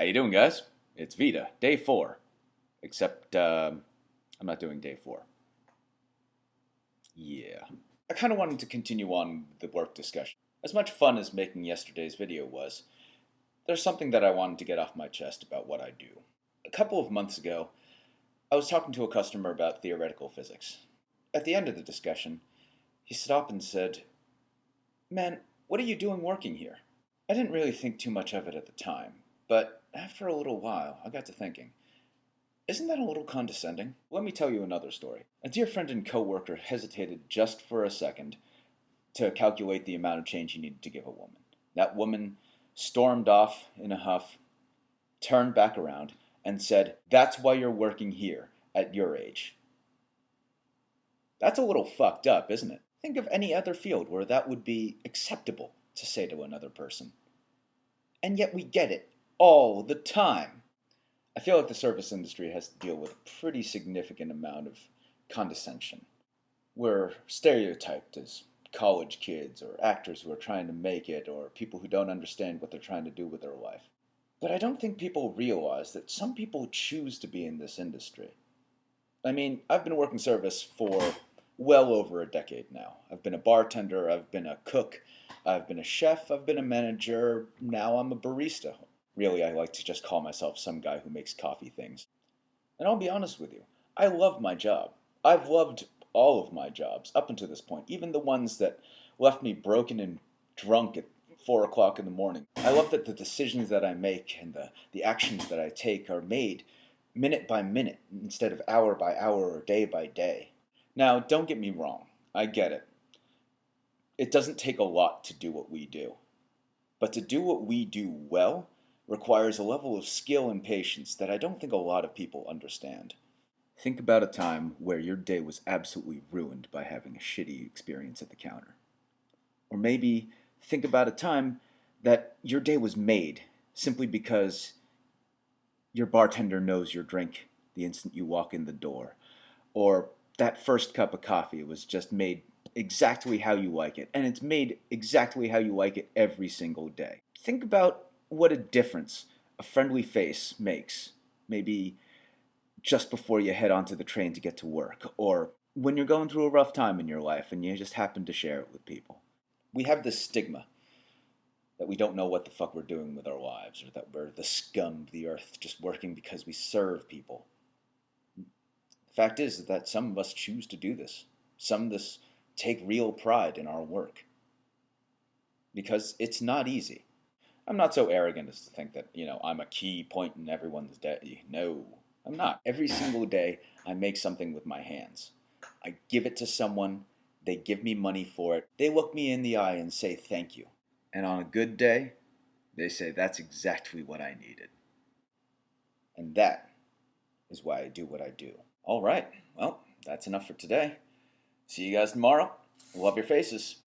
How you doing, guys? It's VEDA, day 4. Except, I'm not doing day 4. Yeah. I kind of wanted to continue on the work discussion. As much fun as making yesterday's video was, there's something that I wanted to get off my chest about what I do. A couple of months ago, I was talking to a customer about theoretical physics. At the end of the discussion, he stopped and said, "Man, what are you doing working here?" I didn't really think too much of it at the time, but after a little while, I got to thinking, isn't that a little condescending? Let me tell you another story. A dear friend and coworker hesitated just for a second to calculate the amount of change he needed to give a woman. That woman stormed off in a huff, turned back around, and said, "That's why you're working here at your age." That's a little fucked up, isn't it? Think of any other field where that would be acceptable to say to another person. And yet we get it all the time. I feel like the service industry has to deal with a pretty significant amount of condescension. We're stereotyped as college kids or actors who are trying to make it or people who don't understand what they're trying to do with their life. But I don't think people realize that some people choose to be in this industry. I mean, I've been working service for well over a decade now. I've been a bartender, I've been a cook, I've been a chef, I've been a manager, now I'm a barista. Really, I like to just call myself some guy who makes coffee things. And I'll be honest with you, I love my job. I've loved all of my jobs up until this point, even the ones that left me broken and drunk at 4 o'clock in the morning. I love that the decisions that I make and the actions that I take are made minute by minute instead of hour by hour or day by day. Now, don't get me wrong, I get it. It doesn't take a lot to do what we do. But to do what we do well requires a level of skill and patience that I don't think a lot of people understand. Think about a time where your day was absolutely ruined by having a shitty experience at the counter. Or maybe think about a time that your day was made simply because your bartender knows your drink the instant you walk in the door. Or that first cup of coffee was just made exactly how you like it, and it's made exactly how you like it every single day. Think about what a difference a friendly face makes, maybe just before you head onto the train to get to work, or when you're going through a rough time in your life and you just happen to share it with people. We have this stigma that we don't know what the fuck we're doing with our lives, or that we're the scum of the earth just working because we serve people. The fact is that some of us choose to do this. Some of us take real pride in our work. Because it's not easy. I'm not so arrogant as to think that, I'm a key point in everyone's day. No, I'm not. Every single day, I make something with my hands. I give it to someone, they give me money for it, they look me in the eye and say thank you. And on a good day, they say that's exactly what I needed. And that is why I do what I do. All right, well, that's enough for today. See you guys tomorrow. Love your faces.